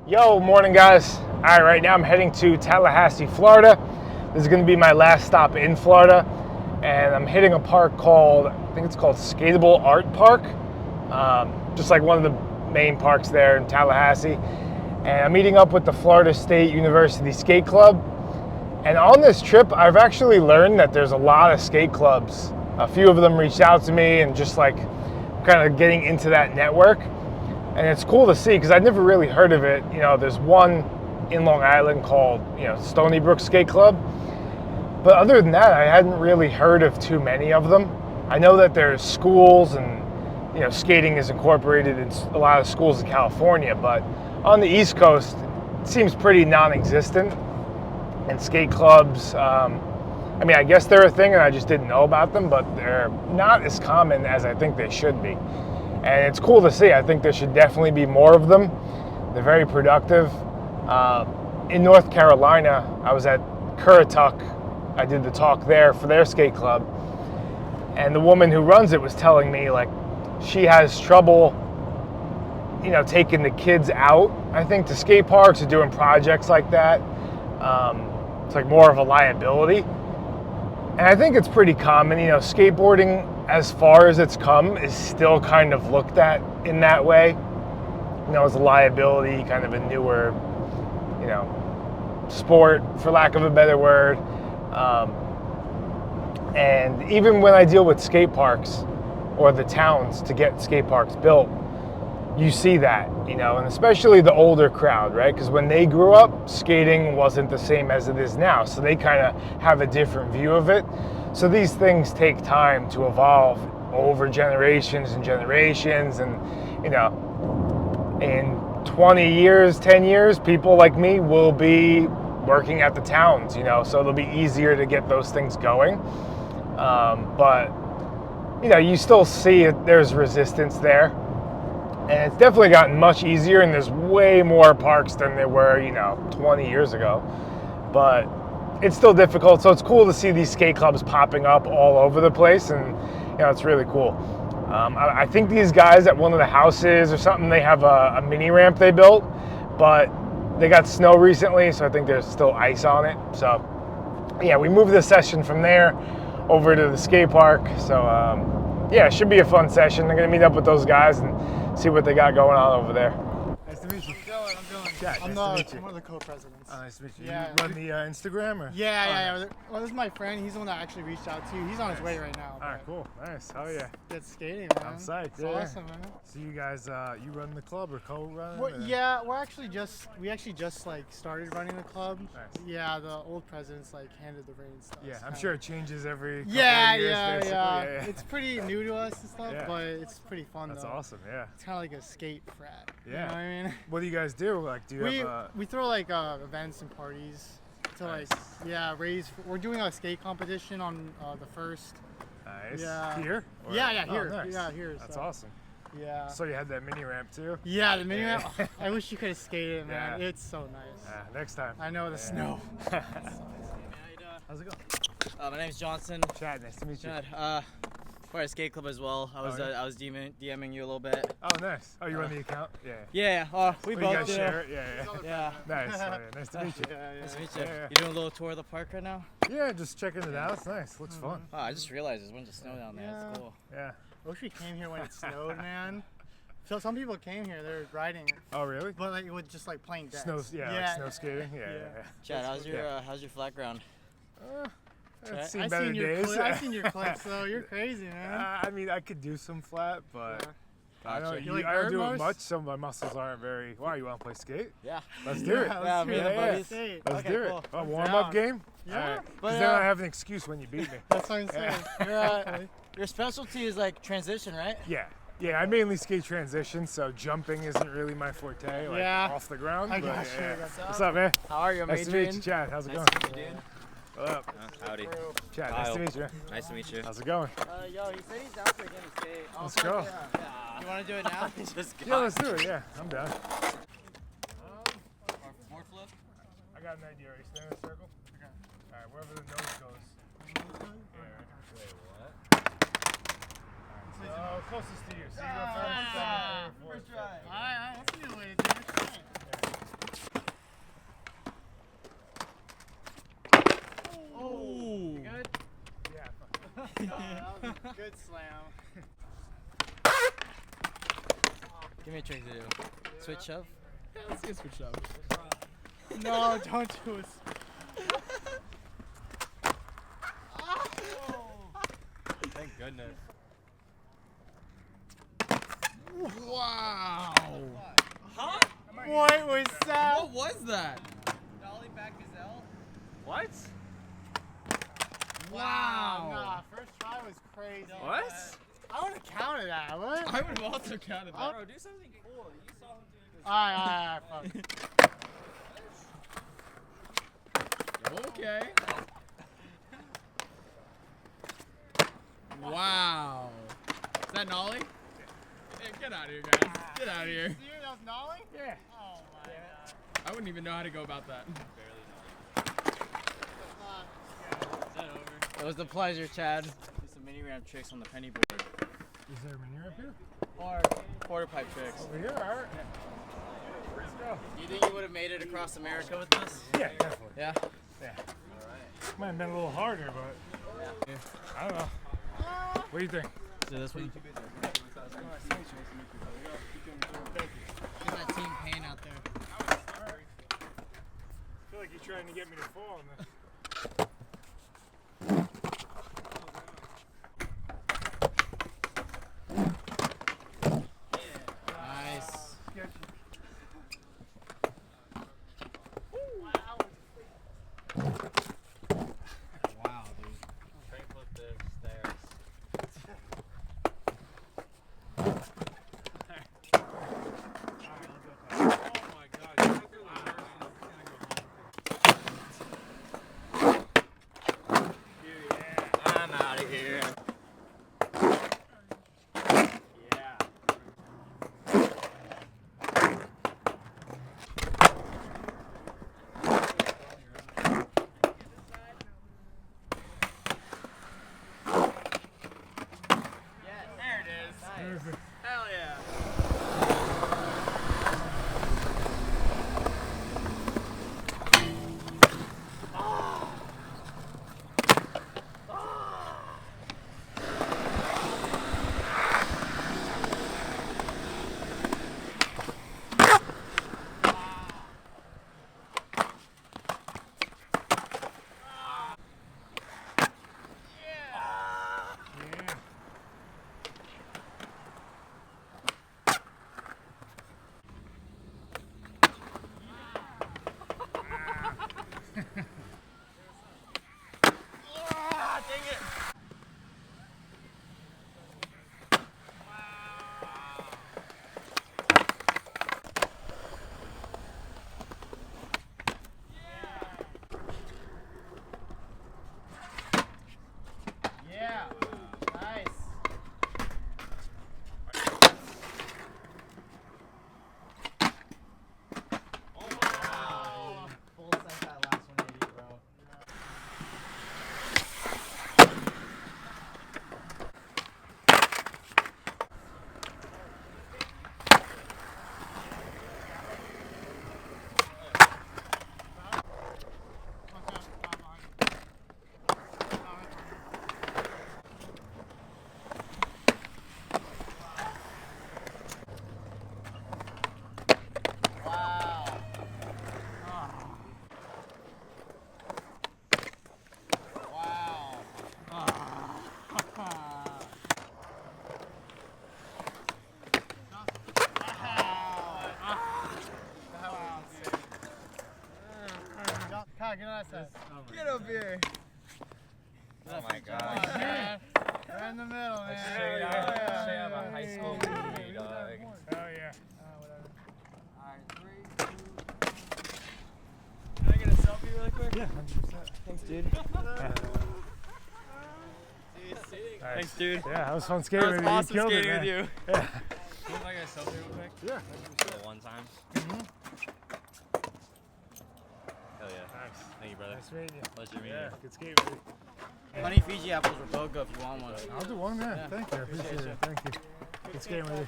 Yo, morning guys. All right, right now I'm heading to Tallahassee, Florida. This is gonna be my last stop in Florida. And I'm hitting a park called, I think it's called Skateable Art Park. Just like one of the main parks there in Tallahassee. And I'm meeting up with the Florida State University Skate Club. And on this trip, I've actually learned that there's a lot of skate clubs. A few of them reached out to me and just like kind of getting into that network. And it's cool to see because I'd never really heard of it. You know, there's one in Long Island called, Stony Brook Skate Club. But other than that, I hadn't really heard of too many of them. I know that there's schools and, skating is incorporated in a lot of schools in California, but on the East Coast, it seems pretty non-existent. And skate clubs, I guess they're a thing and I just didn't know about them, but they're not as common as I think they should be. And it's cool to see. I think there should definitely be more of them. They're very productive. In North Carolina, I was at Currituck. I did the talk there for their skate club. And the woman who runs it was telling me, like, she has trouble, taking the kids out, I think, to skate parks or doing projects like that. It's like more of a liability. And I think it's pretty common, skateboarding, as far as it's come, is still kind of looked at in that way. As a liability, kind of a newer, sport, for lack of a better word. And even when I deal with skate parks or the towns to get skate parks built, you see that, and especially the older crowd, right? Because when they grew up, skating wasn't the same as it is now. So they kind of have a different view of it. So these things take time to evolve over generations and generations. And, in 20 years, 10 years, people like me will be working at the towns, so it'll be easier to get those things going. But, you still see there's resistance there. And it's definitely gotten much easier, and there's way more parks than there were, 20 years ago. But it's still difficult, so it's cool to see these skate clubs popping up all over the place, and it's really cool. I think these guys at one of the houses or something, they have a mini ramp they built, but they got snow recently, so I think there's still ice on it. So yeah, we moved the session from there over to the skate park. So yeah, it should be a fun session. I'm gonna meet up with those guys and see what they got going on over there. Nice to meet you. I'm doing. Jack, I'm nice to meet you. one of the co-presidents. Oh, nice to meet you. Yeah. You run the Instagram or? Yeah. Well, this is my friend. He's the one that actually reached out to you. He's on his way right now. All right, cool. Nice. Hell yeah. Good skating, man. I'm psyched. It's awesome, man. So you guys, you run the club or co-run? Well, yeah, we actually just like started running the club. Nice. Yeah, the old presidents like handed the reins. Stuff. Yeah, I'm sure it changes every couple Yeah, of years, yeah. basically. It's pretty new to us and stuff, Yeah. but it's pretty fun. That's though. awesome. Yeah. It's kind of like a skate frat. Yeah. You know what I mean? What do you guys do? Like, do you have We throw like events and parties to raise. We're doing a skate competition on the first. Nice. Yeah. Here? Or? Yeah, here. Oh, nice. Yeah, here. That's so. awesome. Yeah. So you had that mini ramp too? Yeah, the mini ramp. I wish you could have skated, man. Yeah. It's so nice. Next time. I know the snow. How's it going? My name's Johnson. Chad, nice to meet you. Chad, for a skate club as well. I was DMing you a little bit. Oh, nice. Oh, you run the account? Yeah. Yeah. We You both guys do. share it? Yeah. Yeah. Nice. Oh, yeah. Nice to meet you. Nice to meet you. Yeah. You doing a little tour of the park right now? Yeah, just checking it out. It's nice. Looks fun. Oh, I just realized there's a bunch of snow down there. Yeah. It's cool. Yeah. I wish we came here when it snowed, man. So some people came here, they were riding it, Oh, really? but like it was just like playing dead. Like snow skating? Yeah. Chad, how's your flat ground? I've seen I've better seen your days. I've seen your clips, though. You're crazy, man. I could do some flat, but I Gotcha. don't, like I don't bird do it most? much. Some of my muscles aren't very. Why, you want to play skate? Yeah. Let's do it. Yeah, me and the buddies. Let's Okay, do it. cool. A warm-up game? Yeah. All right. But, 'Cause then I have an excuse when you beat me. That's what I'm saying. Your specialty is like transition, right? Yeah, I mainly skate transition, so jumping isn't really my forte, like off the ground. I but got you. What's up, man? How are you? I'm Nice to Adrian. meet you, Chad. How's it Nice going? to meet you, dude. What up? Howdy. Chad, nice to meet you. Nice to meet you. How's it going? Yo, he said he's down for a game of skate. Let's go. You want to do it now? Yeah, let's do it. Yeah, I'm down. Or floor flip? I got an idea. Are you staying in a circle? Okay. All right, wherever the nose goes. Wait, what? Closest to you. So you go first, second, third, fourth. Alright, that's a new way to do it. slam. Give me a trick to do. Switch shove. Yeah, let's see a switch shove. No, don't do it. Thank goodness. Wow. Huh? What was that? What was that? Dolly back gazelle. What? Wow. Nah, first try was crazy. What? I would have counted that. What? I would have also counted that. Bro, do something cool. You saw him doing this. Alright, fuck. Okay. Wow. Is that nollie? Hey, get out of here, guys. Get out of here. See that was nollie? Yeah. Oh my god. I wouldn't even know how to go about that. It was a pleasure, Chad. Do some mini ramp tricks on the penny board. Is there a mini up here? Or quarter pipe tricks. Over here, alright. Let's go. Do you think you would have made it across America with this? Yeah, definitely. Yeah? Yeah. Might have been a little harder, but Yeah. I don't know. What do you think? So this one? Get that team pain out there. I feel like you're trying to get me to fall on this. Nice. Wow, dude. Straight flip the stairs. I'm out of here. Yeah. There it is. Nice. Hell yeah. Get on that side. Get up here. Oh my god. Yeah. Right in the middle, man. Straight out of high school movie, dog. Oh yeah. Whatever. Alright, 3, 2. Can I get a selfie really quick? Yeah, 100%. Thanks, dude. Nice. Thanks, dude. Yeah, that was fun skating with you. Awesome You killed skating it, with man. you. Yeah. Can I get a selfie real quick? Yeah. The one time. Hell yeah. Nice. Thank you, brother. Nice meeting you. Pleasure meeting Yeah, you. good skating with you. Honey Fiji apples were BOGO if you want one. I'll do one, yeah. Yeah. Thank you. I appreciate it. Thank you. Good skating with you.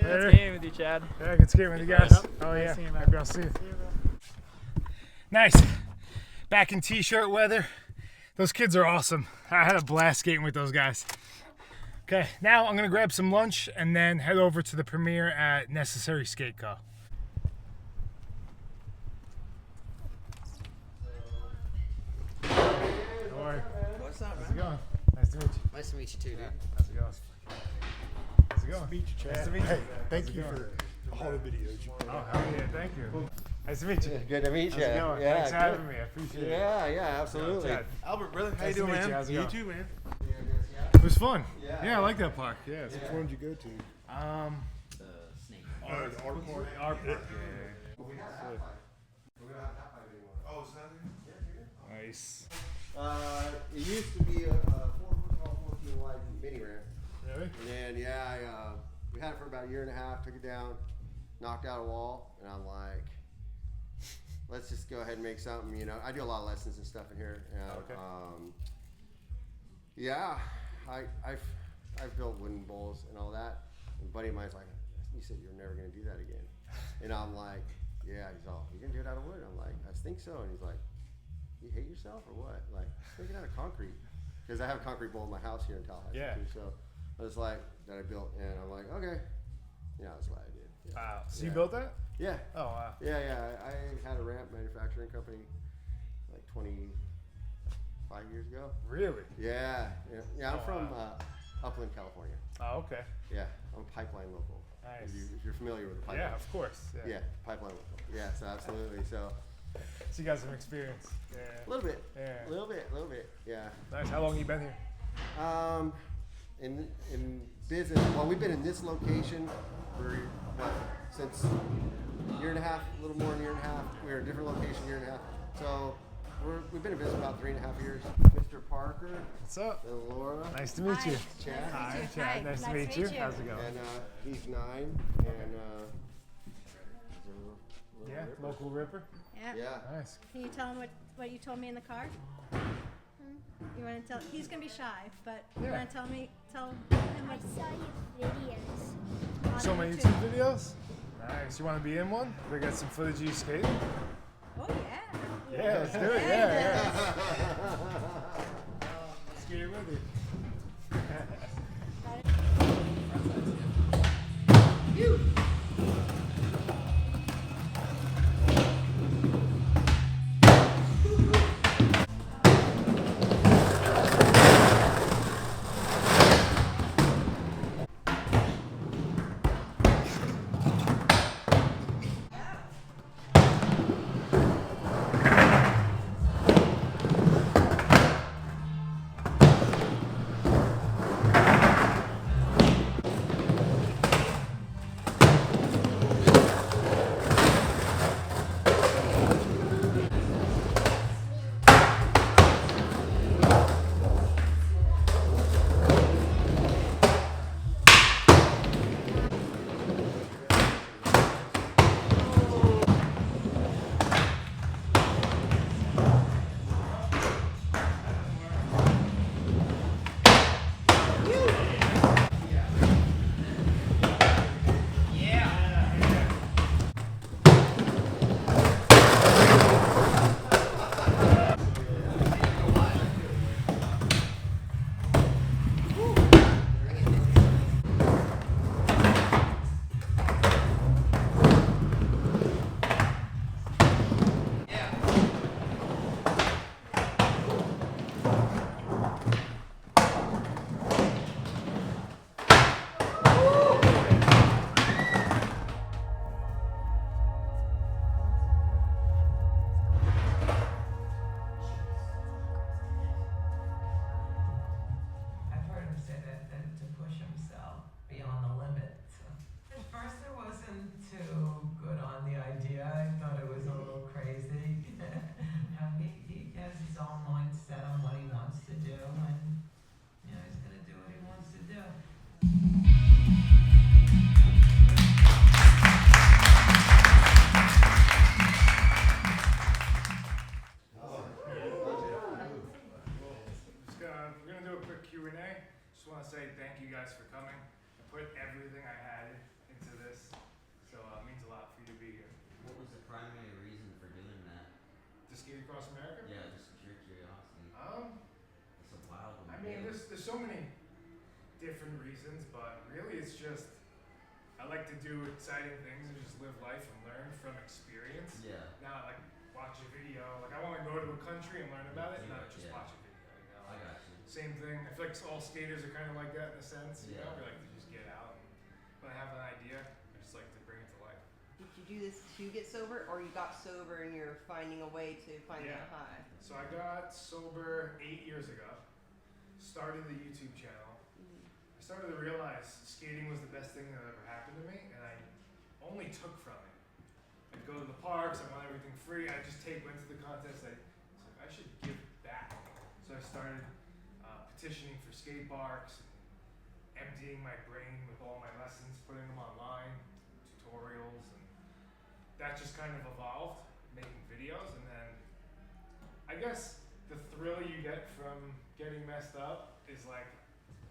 Good Later. skating with you, Chad. Yeah, good skating with you guys. Oh Nice yeah. seeing you, man. Maybe I'll see you. Nice. Back in t-shirt weather. Those kids are awesome. I had a blast skating with those guys. Okay, now I'm gonna grab some lunch and then head over to the premiere at Necessary Skate Co. What's up, How's it going? Nice to meet you. Nice to meet you too, dude. How's it going? How's it going? Meet you, Chad. Nice to meet you. Hey, thank How's it you going? for all the videos you put Oh, out. hell yeah, thank you. Nice to meet you. Good to meet How's you. it going? Yeah, Thanks for good. having me. I appreciate it. Yeah, absolutely. Chad. Albert, brother, how Nice you to doing, meet man? you. How's it You going? too, man. It was fun. Yeah. I like that park. Yeah. Which one did you go to? Snake. Oh, the art park. Our park. We don't have that pipe anymore. Oh, it's not there? Yeah. Nice. It used to be a 4-foot tall, 14 wide mini ramp. Really? And then, we had it for about a year and a half, took it down, knocked out a wall, and I'm like, let's just go ahead and make something, you know. I do a lot of lessons and stuff in here. And, Okay. Yeah, I've built wooden bowls and all that. And a buddy of mine's like, you said you're never gonna do that again. And I'm like, yeah. He's all, you gonna do it out of wood? I'm like, I think so. And he's like, you hate yourself or what? Like, make it out of concrete. Because I have a concrete bowl in my house here in Tallahassee Yeah. too. So I was like, that I built, and I'm like, okay. Yeah, that's what I did. Yeah. Wow. So Yeah. you built that? Yeah. Oh wow. Yeah. I had a ramp manufacturing company like 25 years ago. Really? Yeah. I'm Oh, from wow. Upland, California. Oh, okay. Yeah, I'm a pipeline local. Nice. If you're familiar with the pipeline. Yeah, of course. Yeah, pipeline local. Yeah, so absolutely. So So you got some experience. Yeah. a little bit. Yeah. A little bit. Yeah. Nice. How long you been here? In business, well, we've been in this location for what, since a year and a half, a little more than a year and a half. We were in a different location, a year and a half. So we've been in business about 3.5 years. Mr. Parker What's up? and Laura. Nice to meet you. Chad. Hi, Chad. Hi. Nice to meet you. How's it going? And he's 9. And Yeah, local ripper. Yeah. yeah. Nice. Can you tell him what you told me in the car? You want to tell? He's gonna be shy, but you Yeah. want to tell him I what saw your videos. on So my YouTube videos? Nice. You want to be in one? We got some footage of you skating? Oh yeah. Yeah, let's do it. Yeah. Let's get it with you. say thank you guys for coming. I put everything I had into this, so it means a lot for you to be here. What was the primary reason for doing that? To skate across America? Yeah, just pure curiosity. It's a wild one. I mean, there's so many different reasons, but really it's just I like to do exciting things and just live life and learn from experience. Yeah. Not like watch a video. Like I want to go to a country and learn about it, not just Yeah. watch a video. You know? I got you. Same thing. I feel like all skaters are kind of like that in a sense. You Yeah. know, we like to just get out. And when I have an idea, I just like to bring it to life. Did you do this to get sober, or you got sober and you're finding a way to find Yeah. that high? So I got sober 8 years ago. Started the YouTube channel. I started to realize skating was the best thing that ever happened to me, and I only took from it. I'd go to the parks, I want everything free. I just went to the contest. I was like, I should give back. So I started petitioning for skate parks, and emptying my brain with all my lessons, putting them online, tutorials, and that just kind of evolved, making videos. And then I guess the thrill you get from getting messed up is like,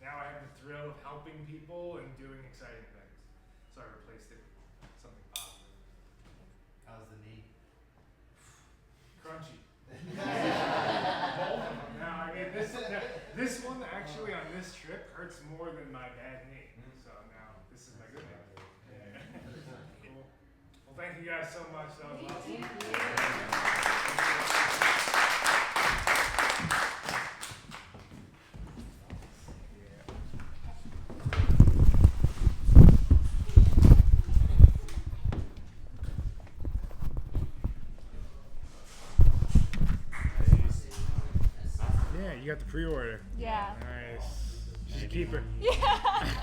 now I have the thrill of helping people and doing exciting things. So I replaced it with something positive. How's the knee? Crunchy. Both of them. Now, I mean, this one actually on this trip hurts more than my bad knee. So now this is my good knee. Yeah. Cool. Well, thank you guys so much. That was awesome. Yeah, you got the pre-order. Yeah. Nice. She's a keeper. Yeah.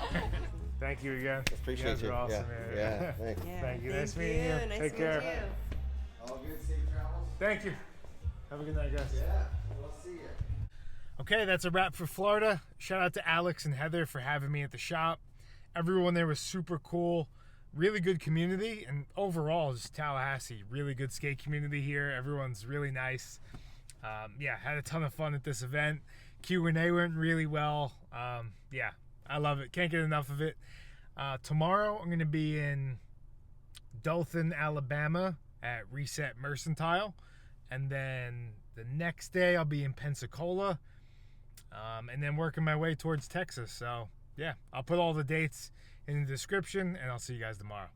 Thank you again. Appreciate you. Guys you. are awesome, Yeah. man. Yeah. Thanks. Yeah. Thank you. Thank Nice meeting you. Nice Take to care. meet you. All good. Safe travels. Thank you. Have a good night, guys. Yeah. We'll see you. Okay, that's a wrap for Florida. Shout out to Alex and Heather for having me at the shop. Everyone there was super cool. Really good community, and overall, just Tallahassee, really good skate community here. Everyone's really nice. Yeah, had a ton of fun at this event. Q&A went really well. Yeah, I love it. Can't get enough of it. Tomorrow, I'm going to be in Dothan, Alabama at Reset Mercantile. And then the next day, I'll be in Pensacola. And then working my way towards Texas. So, yeah, I'll put all the dates in the description, and I'll see you guys tomorrow.